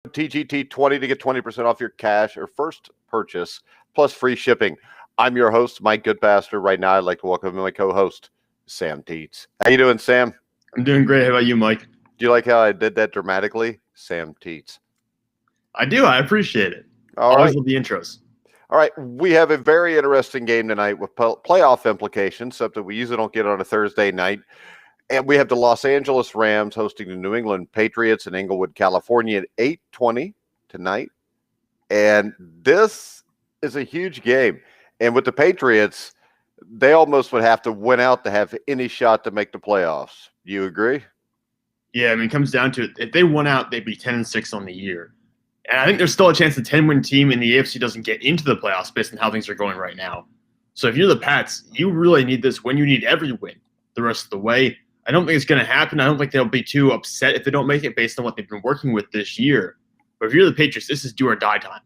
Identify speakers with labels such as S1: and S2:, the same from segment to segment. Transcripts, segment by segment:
S1: TGT20 to get 20% off your cash or first purchase plus free shipping. I'm your host, Mike Goodpaster. Right now, I'd like to welcome my co-host, Sam Teets. How you doing, Sam?
S2: I'm doing great. How about you, Mike?
S1: Do you like how I did that dramatically? Sam Teets.
S2: I do. I appreciate it.
S1: All
S2: Always
S1: right.
S2: love the intros.
S1: All right. We have a very interesting game tonight with playoff implications, something we usually don't get on a Thursday night. And we have the Los Angeles Rams hosting the New England Patriots in Inglewood, California at 8:20 tonight. And this is a huge game. And with the Patriots, they almost would have to win out to have any shot to make the playoffs. You agree?
S2: Yeah, I mean, it comes down to it. If they won out, they'd be 10-6 on the year. And I think there's still a chance the 10-win team in the AFC doesn't get into the playoffs based on how things are going right now. So if you're the Pats, you really need this win. You need every win the rest of the way. I don't think it's going to happen. I don't think they'll be too upset if they don't make it based on what they've been working with this year. But if you're the Patriots, this is do or die time.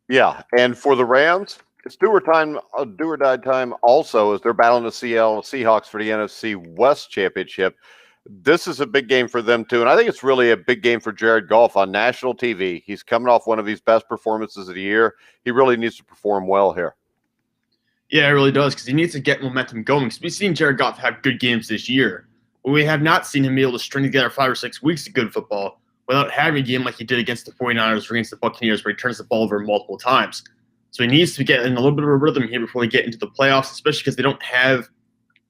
S1: Yeah, and for the Rams, it's do or die time also as they're battling the Seattle Seahawks for the NFC West Championship. This is a big game for them too, and I think it's really a big game for Jared Goff on national TV. He's coming off one of his best performances of the year. He really needs to perform well here.
S2: Yeah, it really does because he needs to get momentum going. Because we've seen Jared Goff have good games this year, but we have not seen him be able to string together 5 or 6 weeks of good football without having a game like he did against the 49ers or against the Buccaneers where he turns the ball over multiple times. So he needs to get in a little bit of a rhythm here before they get into the playoffs, especially because they don't have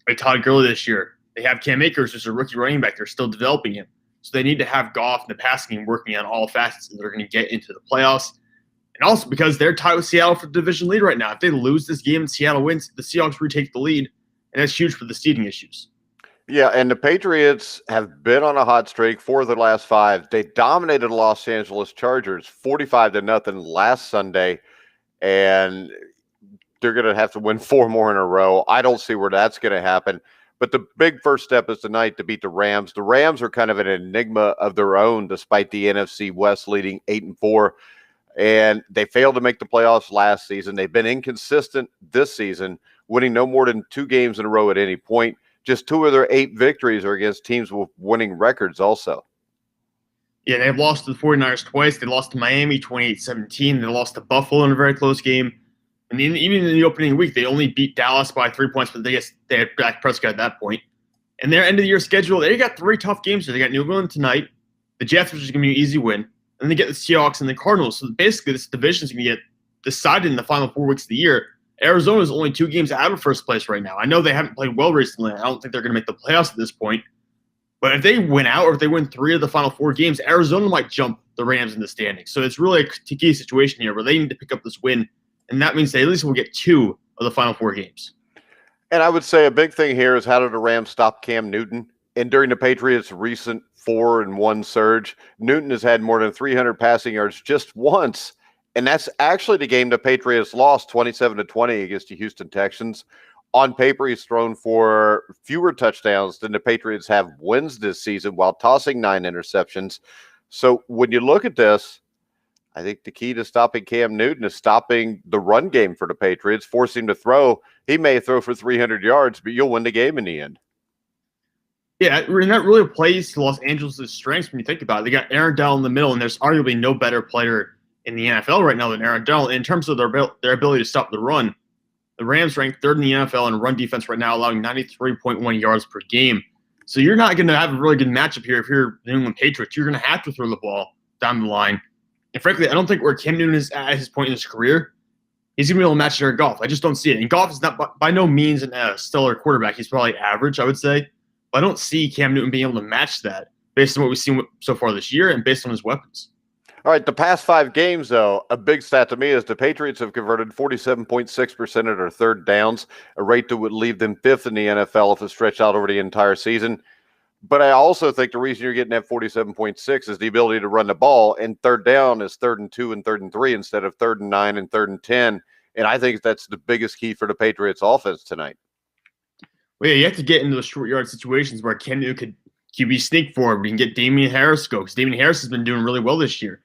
S2: a Todd Gurley this year. They have Cam Akers, who's a rookie running back. They're still developing him. So they need to have Goff in the passing game working on all facets if they're going to get into the playoffs. And also because they're tied with Seattle for the division lead right now. If they lose this game and Seattle wins, the Seahawks retake the lead, and that's huge for the seeding issues.
S1: Yeah, and the Patriots have been on a hot streak 4 of the last 5. They dominated the Los Angeles Chargers 45-0 last Sunday, and they're going to have to win 4 more in a row. I don't see where that's going to happen. But the big first step is tonight to beat the Rams. The Rams are kind of an enigma of their own despite the NFC West leading 8-4. And they failed to make the playoffs last season. They've been inconsistent this season, winning no more than 2 games in a row at any point. Just 2 of their 8 victories are against teams with winning records also.
S2: Yeah, they've lost to the 49ers twice. They lost to Miami 28-17. They lost to Buffalo in a very close game. And even in the opening week, they only beat Dallas by 3 points, but they had Dak Prescott at that point. And their end-of-the-year schedule, they got 3 tough games here. They got New England tonight, the Jets, which is going to be an easy win, and then they get the Seahawks and the Cardinals. So basically, this division is going to get decided in the final 4 weeks of the year. Arizona is only 2 games out of first place right now. I know they haven't played well recently. I don't think they're going to make the playoffs at this point. But if they win out or if they win 3 of the final 4 games, Arizona might jump the Rams in the standings. So it's really a key situation here where they need to pick up this win. And that means they at least will get 2 of the final 4 games.
S1: And I would say a big thing here is how did the Rams stop Cam Newton? And during the Patriots' recent 4-1 surge, Newton has had more than 300 passing yards just once. And that's actually the game the Patriots lost 27-20 against the Houston Texans. On paper, he's thrown for fewer touchdowns than the Patriots have wins this season while tossing 9 interceptions. So when you look at this, I think the key to stopping Cam Newton is stopping the run game for the Patriots, force him to throw. He may throw for 300 yards, but you'll win the game in the end.
S2: Yeah, and that really plays to Los Angeles' strengths when you think about it. They got Aaron Donald in the middle, and there's arguably no better player in the NFL right now than Aaron Donald. In terms of their ability to stop the run, the Rams rank 3rd in the NFL in run defense right now, allowing 93.1 yards per game. So you're not going to have a really good matchup here if you're the New England Patriots. You're going to have to throw the ball down the line. And frankly, I don't think where Cam Newton is at his point in his career, he's going to be able to match Jared Goff. I just don't see it. And Goff is not by no means a stellar quarterback. He's probably average, I would say. But I don't see Cam Newton being able to match that based on what we've seen so far this year and based on his weapons.
S1: All right, the past 5 games, though, a big stat to me is the Patriots have converted 47.6% of their third downs, a rate that would leave them 5th in the NFL if it stretched out over the entire season. But I also think the reason you're getting that 47.6 is the ability to run the ball, and third down is 3rd and 2 and 3rd and 3 instead of 3rd and 9 and 3rd and 10. And I think that's the biggest key for the Patriots offense tonight.
S2: Well, yeah, you have to get into those short yard situations where Cam Newton could QB sneak forward. We can get Damian Harris go because Damian Harris has been doing really well this year.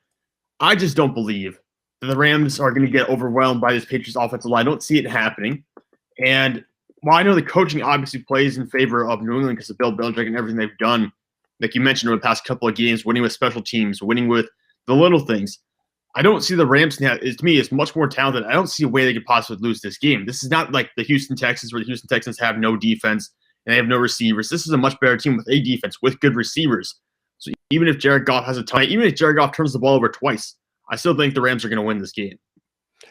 S2: I just don't believe that the Rams are going to get overwhelmed by this Patriots offensive line. I don't see it happening. And while I know the coaching obviously plays in favor of New England because of Bill Belichick and everything they've done, like you mentioned over the past couple of games, winning with special teams, winning with the little things. I don't see the Rams now. To me, is much more talented. I don't see a way they could possibly lose this game. This is not like the Houston Texans, where the Houston Texans have no defense and they have no receivers. This is a much better team with a defense, with good receivers. So even if Jared Goff has a tie, even if Jared Goff turns the ball over twice, I still think the Rams are going to win this game.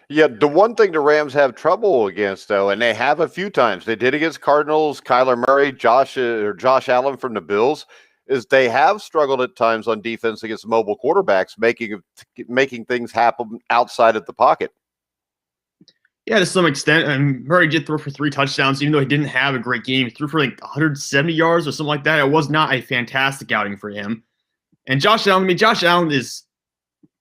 S1: Yeah, the one thing the Rams have trouble against, though, and they have a few times, they did against Cardinals, Kyler Murray, Josh Allen from the Bills, is they have struggled at times on defense against mobile quarterbacks, making things happen outside of the pocket.
S2: Yeah, to some extent. And Murray did throw for 3 touchdowns, even though he didn't have a great game. He threw for like 170 yards or something like that. It was not a fantastic outing for him. And Josh Allen is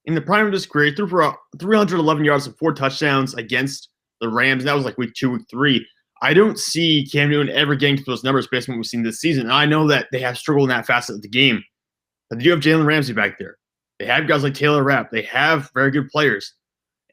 S2: in the prime of his career. He threw for 311 yards and 4 touchdowns against the Rams. That was like week 2, week 3. I don't see Cam Newton ever getting to those numbers based on what we've seen this season. And I know that they have struggled in that facet of the game. But they do have Jalen Ramsey back there. They have guys like Taylor Rapp. They have very good players.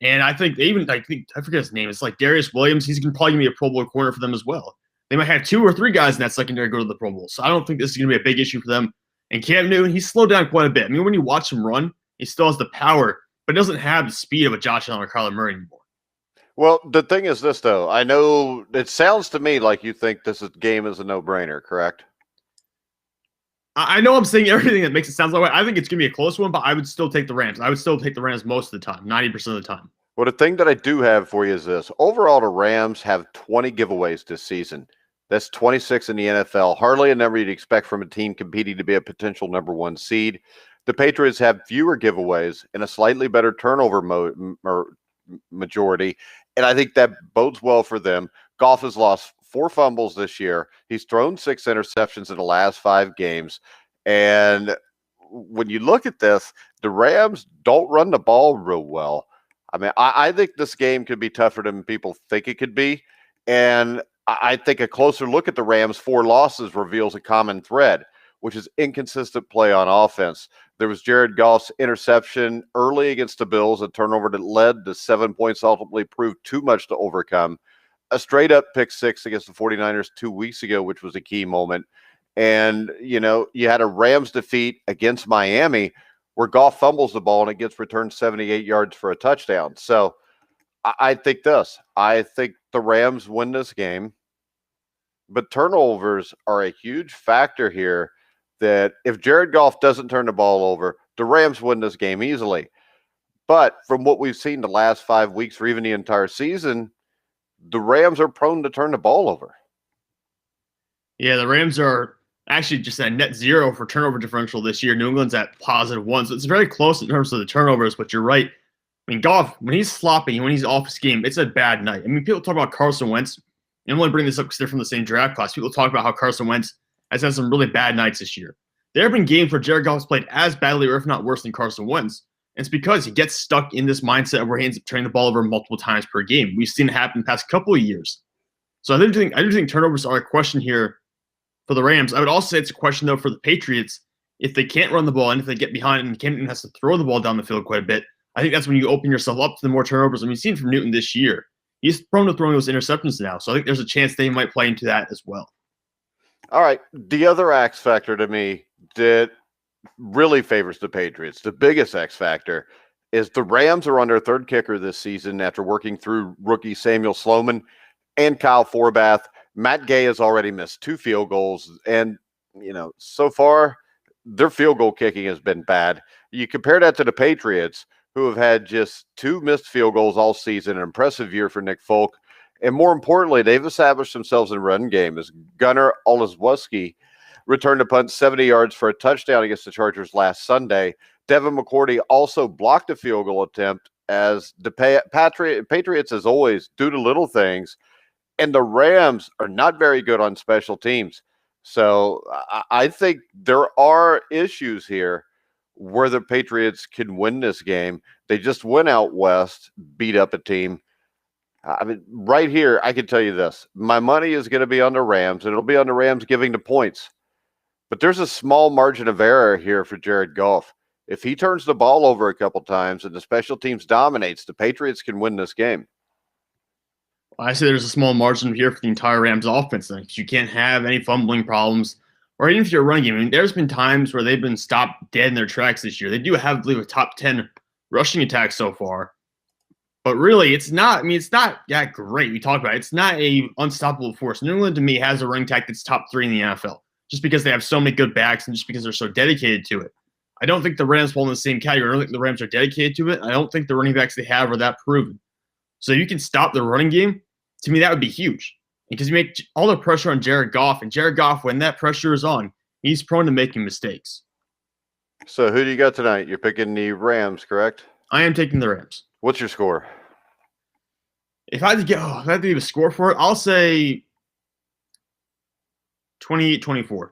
S2: And I think I forget his name. It's like Darius Williams. He's probably going to be a Pro Bowl corner for them as well. They might have 2 or 3 guys in that secondary go to the Pro Bowl. So I don't think this is going to be a big issue for them. And Cam Newton, he's slowed down quite a bit. I mean, when you watch him run, he still has the power, but doesn't have the speed of a Josh Allen or Kyler Murray anymore.
S1: Well, the thing is this, though. I know it sounds to me like you think game is a no-brainer, correct?
S2: I know I'm saying everything that makes it sound that way. I think it's going to be a close one, but I would still take the Rams. I would still take the Rams most of the time, 90% of the time.
S1: Well, the thing that I do have for you is this. Overall, the Rams have 20 giveaways this season. That's 26 in the NFL. Hardly a number you'd expect from a team competing to be a potential number 1 seed. The Patriots have fewer giveaways and a slightly better turnover majority, and I think that bodes well for them. Goff has lost 4 fumbles this year. He's thrown 6 interceptions in the last 5 games. And when you look at this, the Rams don't run the ball real well. I mean, I think this game could be tougher than people think it could be. And I think a closer look at the Rams' 4 losses reveals a common thread, which is inconsistent play on offense. There was Jared Goff's interception early against the Bills, a turnover that led to 7 points, ultimately proved too much to overcome. A straight-up pick 6 against the 49ers 2 weeks ago, which was a key moment. And, you had a Rams defeat against Miami where Goff fumbles the ball and it gets returned 78 yards for a touchdown. So I think the Rams win this game, but turnovers are a huge factor here, that if Jared Goff doesn't turn the ball over, the Rams win this game easily. But from what we've seen the last 5 weeks or even the entire season, the Rams are prone to turn the ball over.
S2: Yeah, the Rams are actually just at net 0 for turnover differential this year. New England's at +1. So it's very close in terms of the turnovers, but you're right. I mean, Goff, when he's sloppy, when he's off his game, it's a bad night. I mean, people talk about Carson Wentz. And I'm only bringing this up because they're from the same draft class. People talk about how Carson Wentz has had some really bad nights this year. There have been games where Jared Goff's played as badly or if not worse than Carson Wentz. And it's because he gets stuck in this mindset where he ends up turning the ball over multiple times per game. We've seen it happen the past couple of years. So I do think turnovers are a question here for the Rams. I would also say it's a question, though, for the Patriots. If they can't run the ball and if they get behind and Cam Newton has to throw the ball down the field quite a bit, I think that's when you open yourself up to the more turnovers. I mean, we've seen from Newton this year. He's prone to throwing those interceptions now. So I think there's a chance they might play into that as well.
S1: All right. The other X factor to me that really favors the Patriots, the biggest X factor, is the Rams are on their 3rd kicker this season after working through rookie Samuel Sloman and Kyle Forbath. Matt Gay has already missed 2 field goals. And, so far, their field goal kicking has been bad. You compare that to the Patriots, who have had just 2 missed field goals all season, an impressive year for Nick Folk. And more importantly, they've established themselves in the run game as Gunnar Olszewski returned a punt 70 yards for a touchdown against the Chargers last Sunday. Devin McCourty also blocked a field goal attempt, as the Patriots, as always, do the little things. And the Rams are not very good on special teams. So I think there are issues here where the Patriots can win this game. They just went out west, beat up a team. I mean, right here, I can tell you this. My money is going to be on the Rams, and it'll be on the Rams giving the points. But there's a small margin of error here for Jared Goff. If he turns the ball over a couple times and the special teams dominates, the Patriots can win this game.
S2: I say there's a small margin here for the entire Rams offense, because you can't have any fumbling problems or even if you're a run game, I mean, there's been times where they've been stopped dead in their tracks this year. They do have, I believe, a top 10 rushing attack so far. But really, it's not that great. We talked about it. It's not a unstoppable force. New England, to me, has a running attack that's top 3 in the NFL, just because they have so many good backs and just because they're so dedicated to it. I don't think the Rams fall in the same category. I don't think the Rams are dedicated to it. I don't think the running backs they have are that proven. So you can stop the running game. To me, that would be huge. Because you make all the pressure on Jared Goff, and Jared Goff, when that pressure is on, he's prone to making mistakes.
S1: So who do you got tonight? You're picking the Rams, correct?
S2: I am taking the Rams.
S1: What's your score?
S2: If I had to give a score for it, I'll say 28-24.
S1: All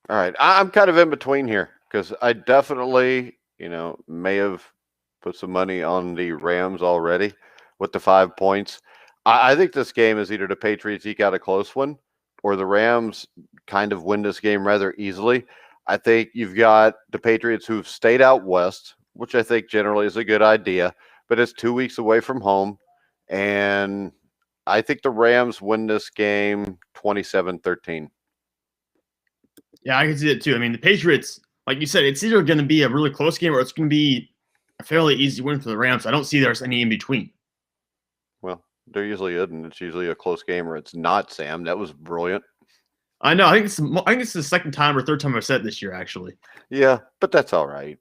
S1: right. I'm kind of in between here because I definitely, may have put some money on the Rams already with the 5 points. I think this game is either the Patriots eke out a close one or the Rams kind of win this game rather easily. I think you've got the Patriots who've stayed out west, which I think generally is a good idea, but it's 2 weeks away from home. And I think the Rams win this game 27-13.
S2: Yeah, I can see it too. I mean, the Patriots, like you said, it's either going to be a really close game or it's going to be a fairly easy win for the Rams. I don't see there's any in between.
S1: Well, there usually isn't. It's usually a close game or it's not, Sam. That was brilliant.
S2: I know. I think it's the second time or third time I've said it this year, actually.
S1: Yeah, but that's all right.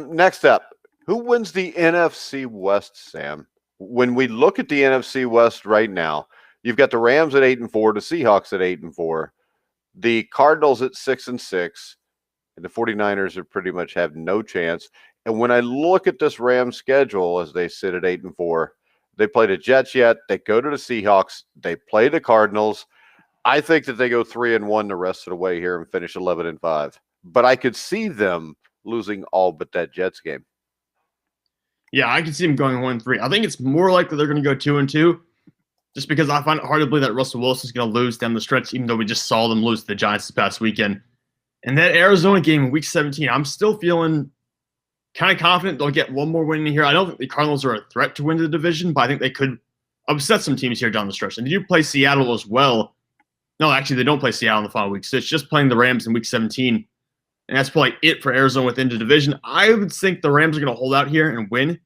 S1: Next up, who wins the NFC West, Sam? When we look at the NFC West right now, you've got the Rams at 8-4, the Seahawks at 8-4, the Cardinals at 6-6, and the 49ers are pretty much have no chance. And when I look at this Rams schedule as they sit at 8-4, they play the Jets yet, they go to the Seahawks, they play the Cardinals. I think that they go 3-1 the rest of the way here and finish 11-5. But I could see them losing all but that Jets game.
S2: Yeah, I can see them going 1-3. I think it's more likely they're going to go 2-2, just because I find it hard to believe that Russell Wilson's going to lose down the stretch, even though we just saw them lose to the Giants this past weekend. And that Arizona game in Week 17, I'm still feeling kind of confident they'll get one more win in here. I don't think the Cardinals are a threat to win the division, but I think they could upset some teams here down the stretch. And they do play Seattle as well. No, actually, they don't play Seattle in the final week, so it's just playing the Rams in Week 17. And that's probably it for Arizona within the division. I would think the Rams are going to hold out here and win.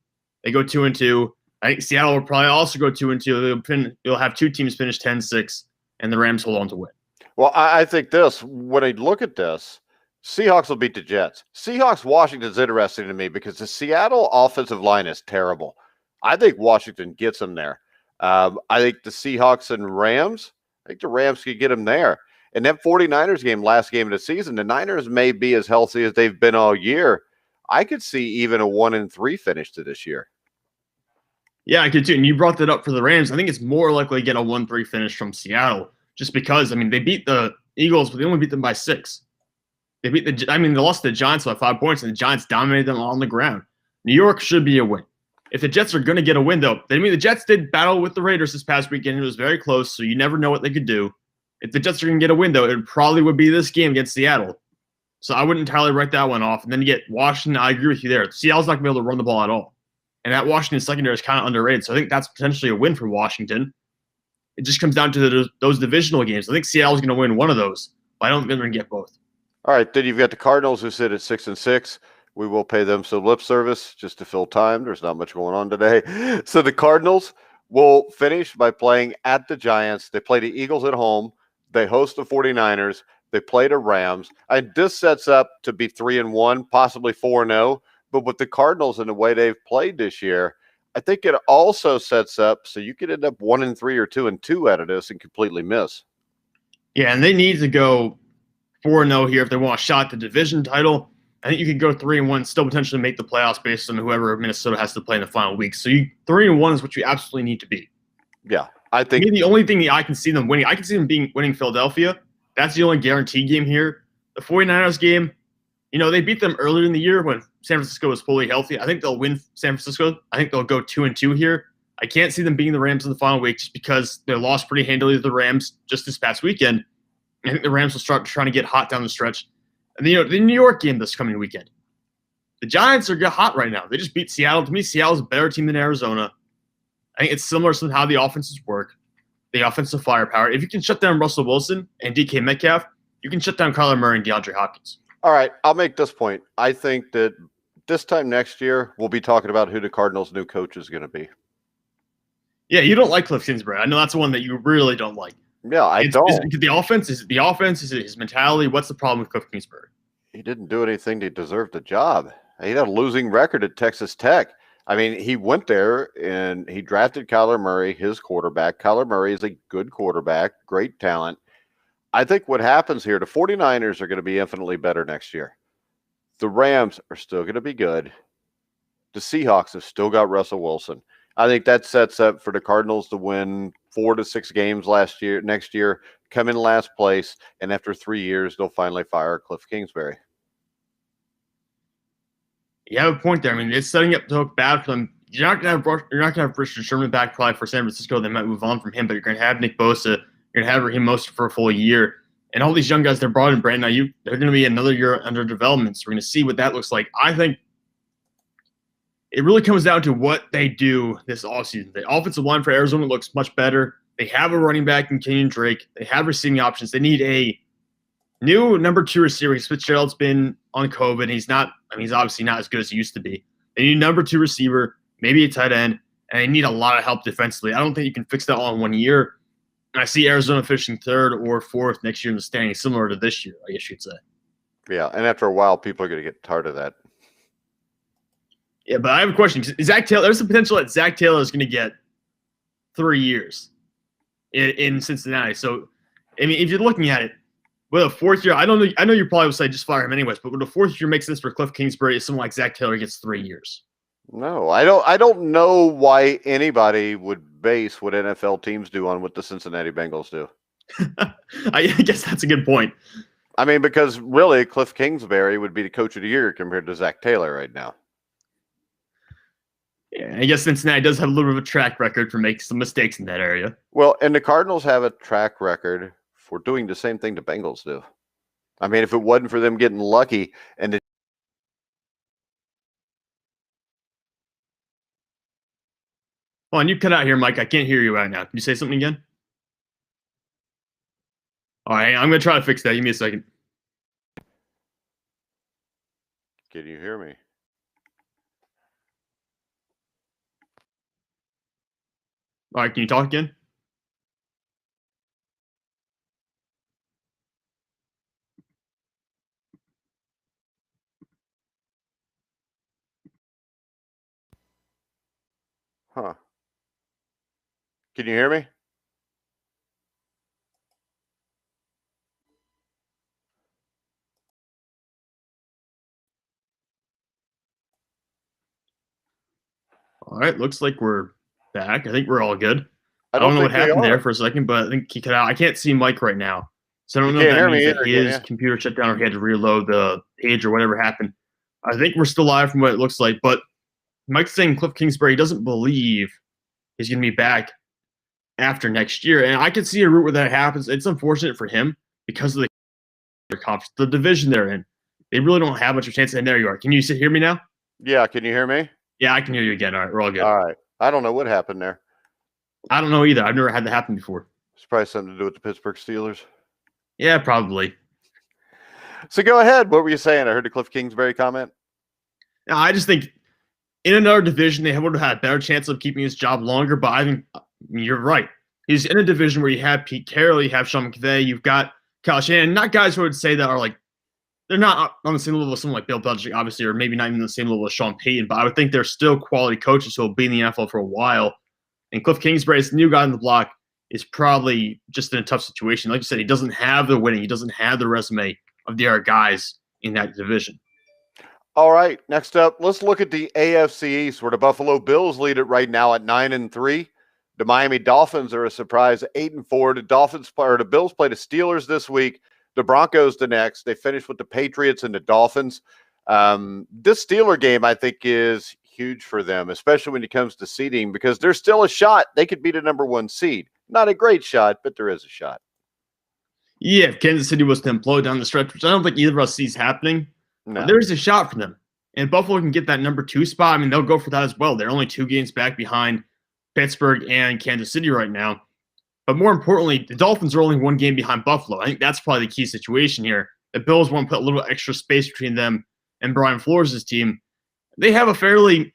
S2: They go 2-2. I think Seattle will probably also go 2-2. You'll have two teams finish 10-6, and the Rams hold on to win.
S1: Well, I think this, when I look at this, Seahawks will beat the Jets. Seahawks-Washington's interesting to me because the Seattle offensive line is terrible. I think Washington gets them there. I think the Seahawks and Rams, I think the Rams could get them there. And that 49ers game, last game of the season, the Niners may be as healthy as they've been all year. I could see even a 1-3 finish to this year.
S2: Yeah, I could too. And you brought that up for the Rams. I think it's more likely to get a 1-3 finish from Seattle, just because, I mean, they beat the Eagles, but they only beat them by 6. They lost to the Giants by 5 points, and the Giants dominated them on the ground. New York should be a win. If the Jets are going to get a win, though, the Jets did battle with the Raiders this past weekend. It was very close, so you never know what they could do. If the Jets are going to get a win, though, it probably would be this game against Seattle. So I wouldn't entirely write that one off. And then you get Washington. I agree with you there. Seattle's not going to be able to run the ball at all. And that Washington secondary is kind of underrated. So I think that's potentially a win for Washington. It just comes down to those divisional games. I think Seattle's going to win one of those, but I don't think they're going to get both.
S1: All right, then you've got the Cardinals who sit at 6-6. We will pay them some lip service just to fill time. There's not much going on today. So the Cardinals will finish by playing at the Giants. They play the Eagles at home. They host the 49ers. They play the Rams. And this sets up to be 3-1, possibly 4-0. But with the Cardinals and the way they've played this year, I think it also sets up so you could end up 1-3 or 2-2 out of this and completely miss.
S2: Yeah, and they need to go 4-0 here if they want a shot at the division title. I think you could go 3-1, still potentially make the playoffs based on whoever Minnesota has to play in the final week. So 3-1 is what you absolutely need to be.
S1: Yeah, I think
S2: the only thing I can see them winning, I can see them winning Philadelphia. That's the only guaranteed game here. The 49ers game, they beat them earlier in the year when San Francisco was fully healthy. I think they'll win San Francisco. I think they'll go 2-2 here. I can't see them beating the Rams in the final week just because they lost pretty handily to the Rams just this past weekend. I think the Rams will start trying to get hot down the stretch. And the New York game this coming weekend. The Giants are hot right now. They just beat Seattle. To me, Seattle's a better team than Arizona. I think it's similar to how the offenses work, the offensive firepower. If you can shut down Russell Wilson and DK Metcalf, you can shut down Kyler Murray and DeAndre Hopkins.
S1: All right, I'll make this point. I think that this time next year, we'll be talking about who the Cardinals' new coach is going to be.
S2: Yeah, you don't like Cliff Kingsbury. I know that's the one that you really don't like.
S1: Yeah, I don't.
S2: Is it the offense? Is it the offense? Is it his mentality? What's the problem with Cliff Kingsbury?
S1: He didn't do anything to deserve the job. He had a losing record at Texas Tech. I mean, he went there and he drafted Kyler Murray, his quarterback. Kyler Murray is a good quarterback, great talent. I think what happens here, the 49ers are going to be infinitely better next year. The Rams are still going to be good. The Seahawks have still got Russell Wilson. I think that sets up for the Cardinals to win 4 to 6 games next year, come in last place, and after 3 years, they'll finally fire Cliff Kingsbury.
S2: You have a point there. I mean, it's setting up to look bad for them. You're not gonna have Richard Sherman back probably for San Francisco. They might move on from him, but you're gonna have Nick Bosa. You're gonna have Raheem Mostert for a full year, and all these young guys they're brought in. Brandon Ayuk, they're gonna be another year under development. So we're gonna see what that looks like. I think it really comes down to what they do this offseason. The offensive line for Arizona looks much better. They have a running back in Kenyon Drake. They have receiving options. They need a new number 2 receiver. Fitzgerald's been on COVID. He's obviously not as good as he used to be. They need a number 2 receiver, maybe a tight end, and they need a lot of help defensively. I don't think you can fix that all in 1 year. And I see Arizona finishing 3rd or 4th next year in the standings, similar to this year, I guess you'd say.
S1: Yeah, and after a while, people are going to get tired of that.
S2: Yeah, but I have a question. Zach Taylor, there's the potential that Zach Taylor is going to get 3 years in Cincinnati. So, I mean, if you're looking at it, with a 4th year, I know you probably would say just fire him anyways, but would a 4th year make sense for Cliff Kingsbury if someone like Zach Taylor gets 3 years?
S1: No, I don't know why anybody would base what NFL teams do on what the Cincinnati Bengals do.
S2: I guess that's a good point.
S1: I mean, because really, Cliff Kingsbury would be the coach of the year compared to Zach Taylor right now.
S2: Yeah, I guess Cincinnati does have a little bit of a track record for making some mistakes in that area.
S1: Well, and the Cardinals have a track record for doing the same thing the Bengals do. I mean, if it wasn't for them getting lucky and
S2: Hold on, you cut out here, Mike. I can't hear you right now. Can you say something again? All right, I'm going to try to fix that. Give me a second.
S1: Can you hear me?
S2: All right, can you talk again?
S1: Huh. Can you hear me?
S2: All right, looks like we're back. I think we're all good.
S1: I
S2: don't know what
S1: think they
S2: happened
S1: are.
S2: there for a second, but I think he cut out. I can't see Mike right now. So I don't
S1: You
S2: know if
S1: can't
S2: that
S1: hear me
S2: means that
S1: either,
S2: his
S1: can ya?
S2: computer shut down or he had to reload the page or whatever happened. I think we're still live from what it looks like, but Mike's saying Cliff Kingsbury doesn't believe he's going to be back after next year. And I can see a route where that happens. It's unfortunate for him because of the conference, the division they're in. They really don't have much of a chance. And there you are. Can you hear me now?
S1: Yeah, can you hear me?
S2: Yeah, I can hear you again. All right, we're all good.
S1: All right. I don't know what happened there.
S2: I don't know either. I've never had that happen before.
S1: It's probably something to do with the Pittsburgh Steelers.
S2: Yeah, probably.
S1: So go ahead. What were you saying? I heard the Cliff Kingsbury comment.
S2: Now, I just think in another division, they would have had a better chance of keeping his job longer. But I mean, you're right. He's in a division where you have Pete Carroll, you have Sean McVay, you've got Kyle Shanahan. Not guys who would say that are like, they're not on the same level as someone like Bill Belichick, obviously, or maybe not even the same level as Sean Payton. But I would think they're still quality coaches who will be in the NFL for a while. And Cliff Kingsbury, this new guy on the block, is probably just in a tough situation. Like you said, he doesn't have the winning. He doesn't have the resume of the other guys in that division.
S1: All right. Next up, let's look at the AFC East, where the Buffalo Bills lead it right now at 9-3. The Miami Dolphins are a surprise at 8-4. The Bills play the Steelers this week. The Broncos the next. They finish with the Patriots and the Dolphins. This Steeler game, I think, is huge for them, especially when it comes to seeding, because there's still a shot. They could be the number 1 seed. Not a great shot, but there is a shot.
S2: Yeah, if Kansas City was to implode down the stretch, which I don't think either of us sees happening,
S1: No.
S2: there's a shot for them. And Buffalo can get that number 2 spot. I mean, they'll go for that as well. They're only 2 games back behind Pittsburgh and Kansas City right now. But more importantly, the Dolphins are only one game behind Buffalo. I think that's probably the key situation here. The Bills want to put a little extra space between them and Brian Flores' team. They have a fairly,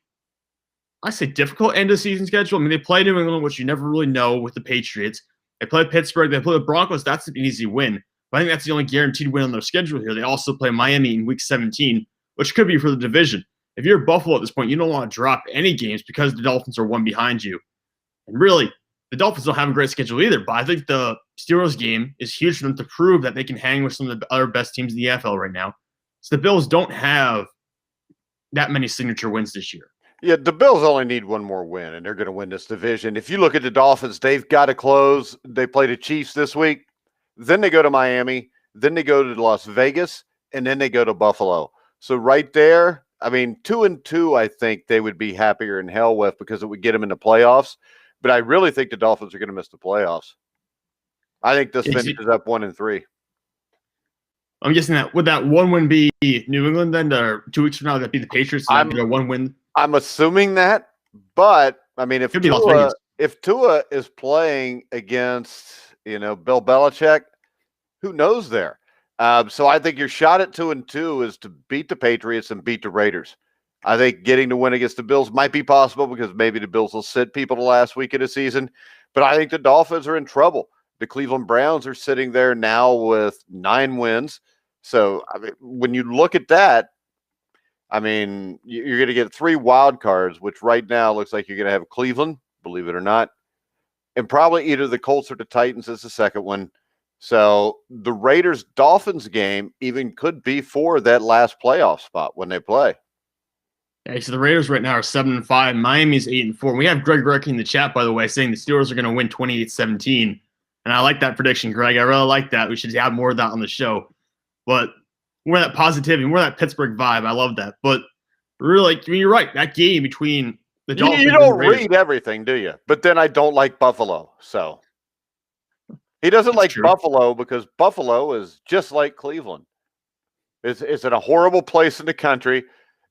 S2: I say, difficult end of season schedule. I mean, they play New England, which you never really know with the Patriots. They play Pittsburgh. They play the Broncos. That's an easy win. But I think that's the only guaranteed win on their schedule here. They also play Miami in Week 17, which could be for the division. If you're Buffalo at this point, you don't want to drop any games because the Dolphins are one behind you. And really, the Dolphins don't have a great schedule either. But I think the Steelers game is huge for them to prove that they can hang with some of the other best teams in the NFL right now. So the Bills don't have that many signature wins this year.
S1: Yeah, the Bills only need one more win, and they're going to win this division. If you look at the Dolphins, they've got to close. They play the Chiefs this week. Then they go to Miami. Then they go to Las Vegas. And then they go to Buffalo. So right there, I mean, 2-2, I think they would be happier in hell with because it would get them in the playoffs. But I really think the Dolphins are going to miss the playoffs. I think this finishes up 1-3.
S2: I'm guessing that would that one win be New England then, or 2 weeks from now that'd be the Patriots? So that'd be a one win.
S1: I'm assuming that, but I mean, if Tua is playing against Bill Belichick, who knows there? So I think your shot at 2-2 is to beat the Patriots and beat the Raiders. I think getting to win against the Bills might be possible because maybe the Bills will sit people the last week of the season. But I think the Dolphins are in trouble. The Cleveland Browns are sitting there now with 9 wins. So I mean, when you look at that, I mean, you're going to get 3 wild cards, which right now looks like you're going to have Cleveland, believe it or not, and probably either the Colts or the Titans as the second one. So the Raiders-Dolphins game even could be for that last playoff spot when they play.
S2: Yeah, so the Raiders right now are 7-5. Miami's 8-4. We have Greg Recky in the chat, by the way, saying the Steelers are going to win 28-17. And I like that prediction, Greg. I really like that. We should have more of that on the show. But more of that positivity, more of that Pittsburgh vibe. I love that. But really, I mean, you're right. That game between the Dolphins
S1: you don't read everything, do you? But then I don't like Buffalo. So he doesn't like Buffalo because Buffalo is just like Cleveland. It's in a horrible place in the country.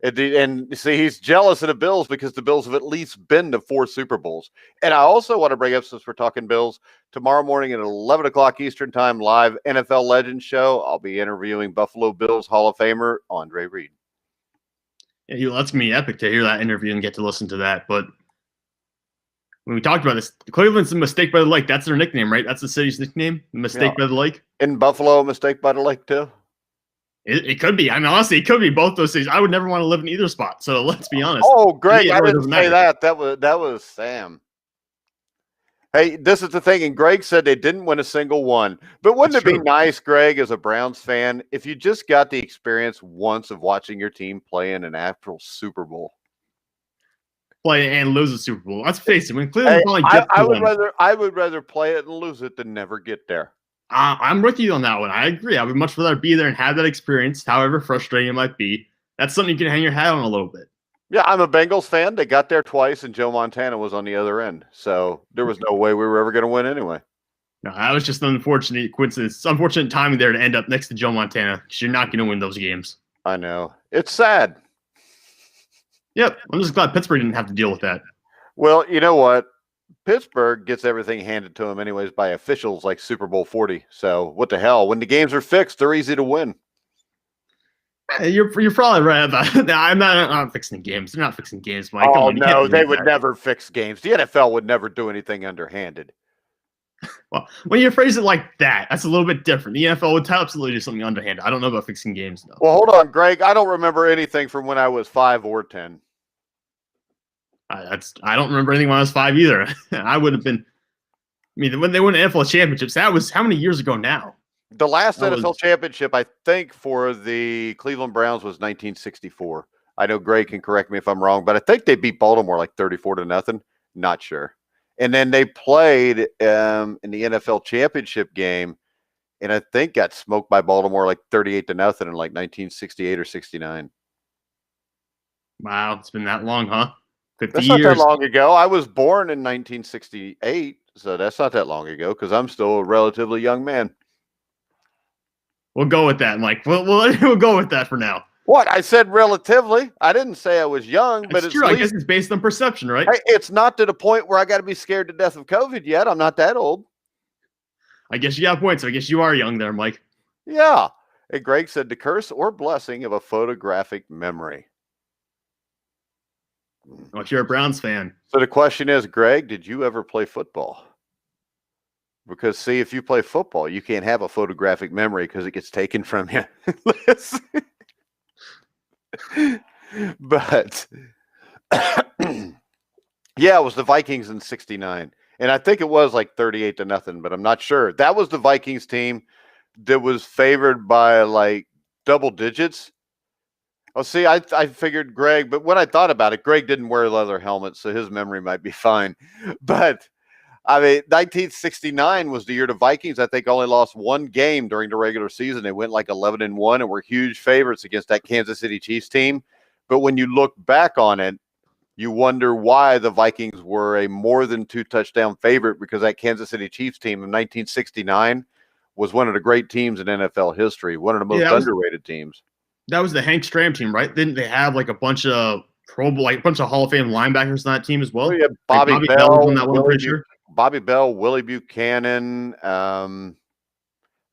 S1: And see, he's jealous of the Bills because the Bills have at least been to 4 Super Bowls. And I also want to bring up, since we're talking Bills, tomorrow morning at 11 o'clock Eastern Time, live NFL Legends show, I'll be interviewing Buffalo Bills Hall of Famer Andre Reed.
S2: Yeah, that's going to be epic to hear that interview and get to listen to that. But when we talked about this, Cleveland's a mistake by the lake. That's their nickname, right? That's the city's nickname, the mistake by the lake.
S1: In Buffalo, mistake by the lake, too?
S2: It could be. I mean, honestly, it could be both those things. I would never want to live in either spot. So let's be honest.
S1: Oh, Greg, I didn't say that. That was Sam. Hey, this is the thing. And Greg said they didn't win a single one. But wouldn't it be nice, Greg, as a Browns fan, if you just got the experience once of watching your team play in an actual Super Bowl?
S2: Play and lose a Super Bowl. Let's face it. When Cleveland finally gets
S1: I would rather play it and lose it than never get there.
S2: I'm with you on that one. I agree. I would much rather be there and have that experience, however frustrating it might be. That's something you can hang your hat on a little bit.
S1: Yeah, I'm a Bengals fan. They got there twice, and Joe Montana was on the other end. So there was no way we were ever going to win anyway.
S2: No, that was just an unfortunate coincidence. It's unfortunate timing there to end up next to Joe Montana because you're not going to win those games.
S1: I know. It's sad.
S2: Yep. I'm just glad Pittsburgh didn't have to deal with that.
S1: Well, you know what? Pittsburgh gets everything handed to them anyways by officials like Super Bowl 40. So what the hell? When the games are fixed, they're easy to win.
S2: You're probably right about that. I'm not fixing games. They're not fixing games, Mike.
S1: Oh, no, they would never fix games. The NFL would never do anything underhanded.
S2: Well, when you phrase it like that, that's a little bit different. The NFL would absolutely do something underhanded. I don't know about fixing games, though.
S1: Well, hold on, Greg. I don't remember anything from when I was 5 or 10.
S2: I don't remember anything when I was 5 either. I would have been. I mean, when they won the NFL championships, that was how many years ago now?
S1: The last NFL championship, I think, for the Cleveland Browns was 1964. I know Greg can correct me if I'm wrong, but I think they beat Baltimore like 34-0. Not sure. And then they played in the NFL championship game, and I think got smoked by Baltimore like 38-0 in like 1968 or 69.
S2: Wow, it's been that long, huh? 50
S1: that's
S2: years.
S1: Not that long ago. I was born in 1968, so that's not that long ago because I'm still a relatively young man.
S2: We'll go with that, Mike. We'll go with that for now.
S1: What? I said relatively. I didn't say I was young, but it's
S2: true. I guess it's based on perception, right?
S1: It's not to the point where I got to be scared to death of COVID yet. I'm not that old.
S2: I guess you got points. I guess you are young there, Mike.
S1: Yeah. And Greg said the curse or blessing of a photographic memory.
S2: Well, if you're a Browns fan.
S1: So the question is, Greg, did you ever play football? Because, see, if you play football, you can't have a photographic memory because it gets taken from you. But, yeah, it was the Vikings in 69. And I think it was like 38-0, but I'm not sure. That was the Vikings team that was favored by like double digits. Oh, see, I figured Greg, but when I thought about it, Greg didn't wear a leather helmet, so his memory might be fine. But I mean, 1969 was the year the Vikings, I think, only lost one game during the regular season. They went like 11-1 and were huge favorites against that Kansas City Chiefs team. But when you look back on it, you wonder why the Vikings were a more than 2-touchdown favorite, because that Kansas City Chiefs team in 1969 was one of the great teams in NFL history, one of the most underrated teams.
S2: That was the Hank Stram team, right? Didn't they have like a bunch of a bunch of Hall of Fame linebackers on that team as well?
S1: Oh, yeah, Bobby
S2: Bell
S1: Bell
S2: was on that one, I'm pretty sure.
S1: Bobby Bell, Willie Buchanan,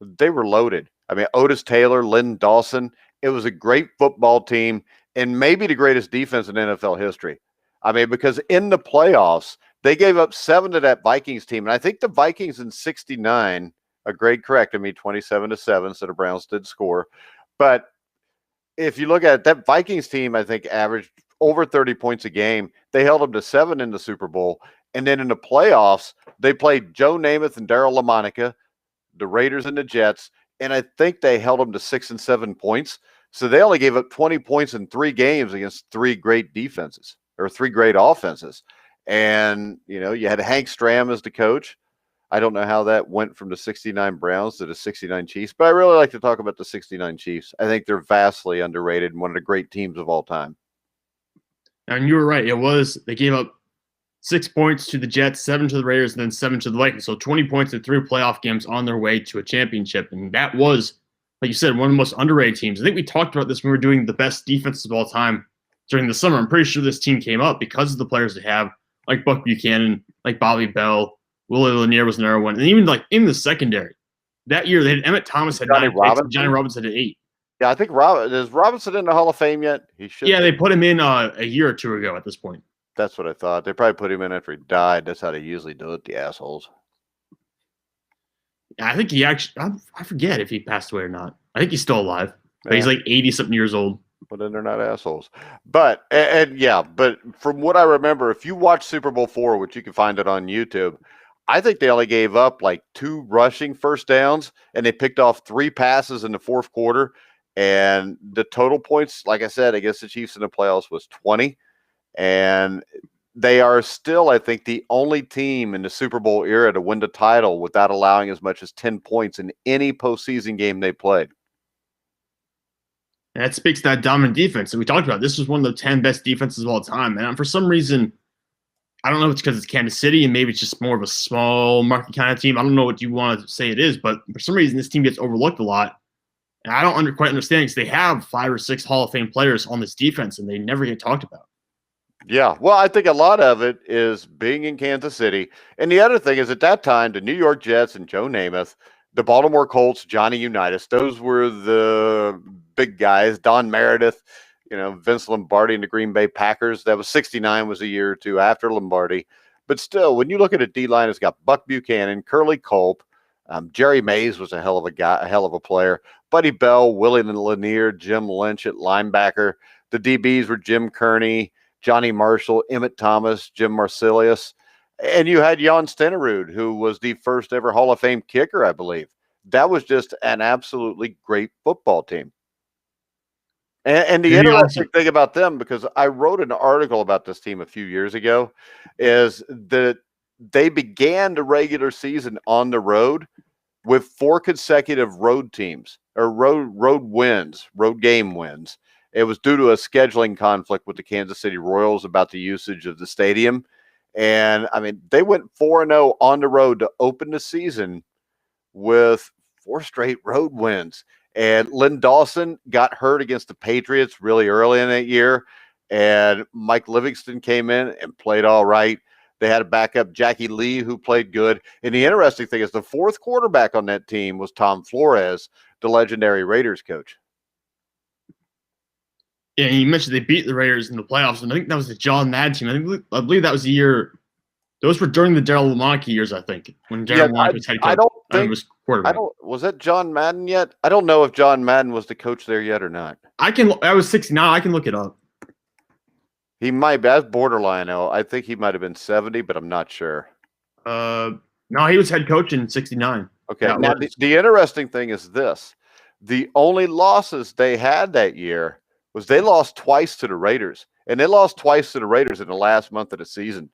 S1: they were loaded. I mean, Otis Taylor, Lynn Dawson. It was a great football team and maybe the greatest defense in NFL history. I mean, because in the playoffs, they gave up 7 to that Vikings team. And I think the Vikings in 69, Greg corrected me, 27-7, so the Browns did score. But if you look at it, that Vikings team, I think, averaged over 30 points a game. They held them to 7 in the Super Bowl. And then in the playoffs, they played Joe Namath and Darryl LaMonica, the Raiders and the Jets, and I think they held them to 6 and 7 points. So they only gave up 20 points in 3 games against 3 great defenses or 3 great offenses. And, you know, you had Hank Stram as the coach. I don't know how that went from the 69 Browns to the 69 Chiefs, but I really like to talk about the 69 Chiefs. I think they're vastly underrated and one of the great teams of all time.
S2: And you were right. They gave up 6 points to the Jets, 7 to the Raiders, and then 7 to the Vikings. So 20 points in 3 playoff games on their way to a championship. And that was, like you said, one of the most underrated teams. I think we talked about this when we were doing the best defenses of all time during the summer. I'm pretty sure this team came up because of the players they have, like Buck Buchanan, like Bobby Bell, Willie Lanier was another one. And even like in the secondary, that year, they had Emmett Thomas had 9 picks, and Johnny Robinson had 8.
S1: Yeah, I think is Robinson in the Hall of Fame yet? He should.
S2: Yeah, they put him in a year or 2 ago at this point.
S1: That's what I thought. They probably put him in after he died. That's how they usually do it, the assholes.
S2: I think he actually, I forget if he passed away or not. I think he's still alive, but he's like 80-something years old.
S1: But then they're not assholes. But, but from what I remember, if you watch Super Bowl IV, which you can find it on YouTube, I think they only gave up like 2 rushing first downs, and they picked off 3 passes in the fourth quarter. And the total points, like I said, against the Chiefs in the playoffs was 20. And they are still, I think, the only team in the Super Bowl era to win the title without allowing as much as 10 points in any postseason game they played.
S2: And that speaks to that dominant defense that we talked about. This was one of the 10 best defenses of all time. And for some reason, I don't know if it's because it's Kansas City and maybe it's just more of a small market kind of team. I don't know what you want to say it is, but for some reason, this team gets overlooked a lot. And I don't quite understand because they have 5 or 6 Hall of Fame players on this defense and they never get talked about.
S1: Yeah, well, I think a lot of it is being in Kansas City. And the other thing is at that time, the New York Jets and Joe Namath, the Baltimore Colts, Johnny Unitas, those were the big guys. Don Meredith, Vince Lombardi and the Green Bay Packers. That was 69 was a year or 2 after Lombardi. But still, when you look at a D-line, it's got Buck Buchanan, Curly Culp, Jerry Mays was a hell of a guy, a hell of a player. Buddy Bell, Willie Lanier, Jim Lynch at linebacker. The DBs were Jim Kearney, Johnny Marshall, Emmett Thomas, Jim Marsilius. And you had Jan Stenerud, who was the first ever Hall of Fame kicker, I believe. That was just an absolutely great football team. And the interesting thing about them, because I wrote an article about this team a few years ago, is that they began the regular season on the road with 4 consecutive road teams or road game wins. It was due to a scheduling conflict with the Kansas City Royals about the usage of the stadium. And, I mean, they went 4-0 on the road to open the season with 4 straight road wins. And Lynn Dawson got hurt against the Patriots really early in that year. And Mike Livingston came in and played all right. They had a backup, Jackie Lee, who played good. And the interesting thing is the fourth quarterback on that team was Tom Flores, the legendary Raiders coach.
S2: Yeah, and you mentioned they beat the Raiders in the playoffs, and I think that was the John Madden team. I believe that was the year. Those were during the Daryl Lamonke years, I think, when Daryl Lamonke was head coach.
S1: I don't think
S2: was quarterback.
S1: Was that John Madden yet? I don't know if John Madden was the coach there yet or not.
S2: I was 69. I can look it up.
S1: He might be. That's borderline. I think he might have been 70, but I'm not sure.
S2: No, he was head coach in 69.
S1: Okay. Yeah, now, the interesting thing is this. The only losses they had that year was they lost twice to the Raiders. And they lost twice to the Raiders in the last month of the season.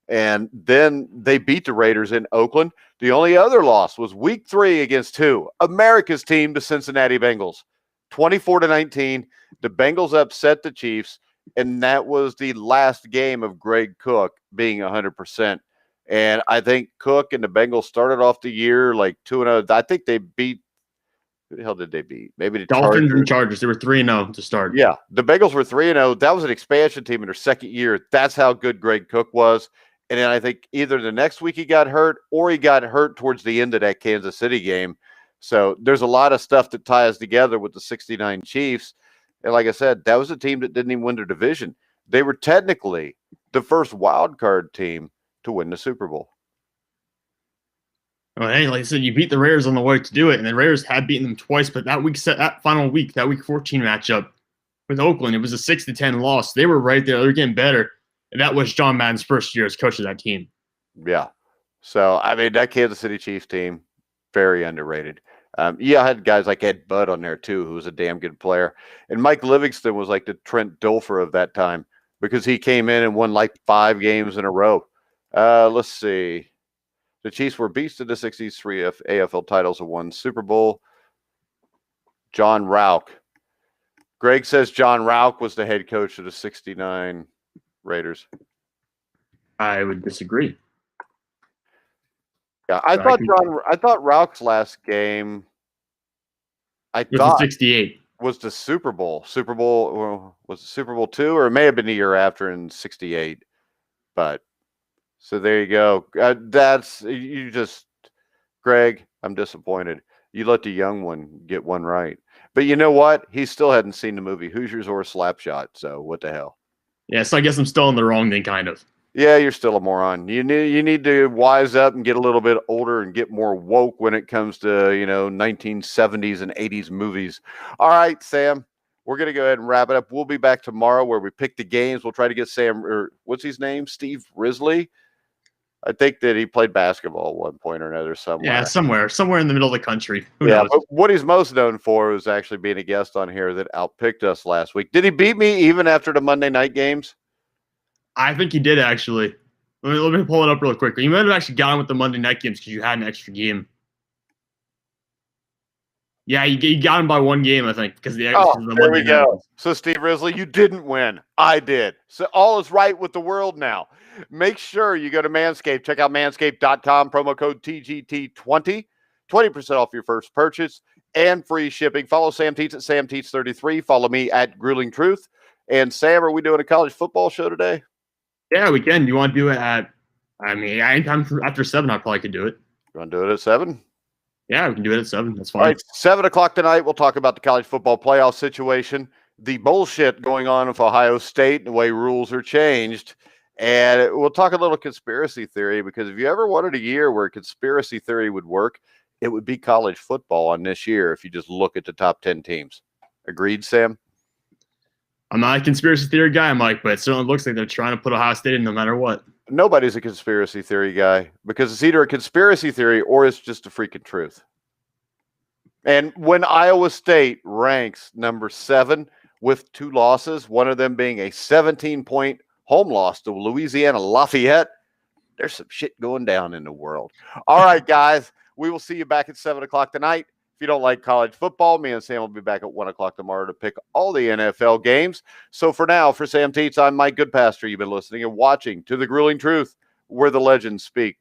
S1: And then they beat the Raiders in Oakland. The only other loss was week 3 against who? America's team, the Cincinnati Bengals. 24-19. The Bengals upset the Chiefs. And that was the last game of Greg Cook being 100%. And I think Cook and the Bengals started off the year like 2-0. I think they beat – who the hell did they beat? Maybe the
S2: Dolphins and Chargers. They were 3-0 to start.
S1: Yeah, the Bengals were 3-0. That was an expansion team in their second year. That's how good Greg Cook was. And then I think either the next week he got hurt or he got hurt towards the end of that Kansas City game. So there's a lot of stuff that ties together with the 69 Chiefs. And like I said, that was a team that didn't even win their division. They were technically the first wild card team to win the Super Bowl.
S2: Well, hey, like I said, you beat the Raiders on the way to do it, and the Raiders had beaten them twice. But that week 14 matchup with Oakland, it was a 6-10 loss. They were right there. They were getting better. And that was John Madden's first year as coach of that team.
S1: Yeah. So, I mean, that Kansas City Chiefs team, very underrated. I had guys like Ed Budd on there, too, who was a damn good player. And Mike Livingston was like the Trent Dilfer of that time because he came in and won like 5 games in a row. Let's see. The Chiefs were beasts of the 60s, 3 AFL titles and 1 Super Bowl. John Rauch. Greg says John Rauch was the head coach of the 69 Raiders.
S2: I would disagree.
S1: Yeah, I thought Rauch's last game was
S2: 68
S1: was the Super Bowl. Was the Super Bowl 2 or it may have been the year after in 68. But so there you go. Greg, I'm disappointed. You let the young one get one right. But you know what? He still hadn't seen the movie Hoosiers or Slapshot, so what the hell?
S2: Yeah, so I guess I'm still in the wrong then, kind of.
S1: Yeah, you're still a moron. You need to wise up and get a little bit older and get more woke when it comes to, 1970s and 80s movies. All right, Sam, we're going to go ahead and wrap it up. We'll be back tomorrow where we pick the games. We'll try to get Sam, or what's his name? Steve Risley. I think that he played basketball at one point or another somewhere.
S2: Yeah, somewhere in the middle of the country. Who
S1: knows?
S2: But
S1: what he's most known for is actually being a guest on here that outpicked us last week. Did he beat me even after the Monday night games?
S2: I think he did, actually. Let me pull it up real quick. You might have actually got him with the Monday night games because you had an extra game. Yeah, you got him by 1 game, I think, because the Monday
S1: there we go.
S2: Games.
S1: So, Steve Risley, you didn't win. I did. So all is right with the world now. Make sure you go to Manscaped. Check out manscaped.com. Promo code TGT20. 20% off your first purchase and free shipping. Follow Sam Teets at SamTeets33. Follow me at Grueling Truth. And, Sam, are we doing a college football show today?
S2: Yeah, we can. You want to do it anytime after 7, I probably could do it.
S1: You want to do it at 7?
S2: Yeah, we can do it at 7. That's fine.
S1: All right, 7 o'clock tonight, we'll talk about the college football playoff situation, the bullshit going on with Ohio State, and the way rules are changed. And we'll talk a little conspiracy theory, because if you ever wanted a year where conspiracy theory would work, it would be college football on this year if you just look at the top 10 teams. Agreed, Sam?
S2: I'm not a conspiracy theory guy, Mike, but it certainly looks like they're trying to put Ohio State in no matter what.
S1: Nobody's a conspiracy theory guy because it's either a conspiracy theory or it's just a freaking truth. And when Iowa State ranks number 7 with 2 losses, one of them being a 17-point home loss to Louisiana Lafayette, there's some shit going down in the world. All right, guys, we will see you back at 7 o'clock tonight. If you don't like college football, me and Sam will be back at 1 o'clock tomorrow to pick all the NFL games. So for now, for Sam Teets, I'm Mike Goodpaster. You've been listening and watching to The Grueling Truth, where the legends speak.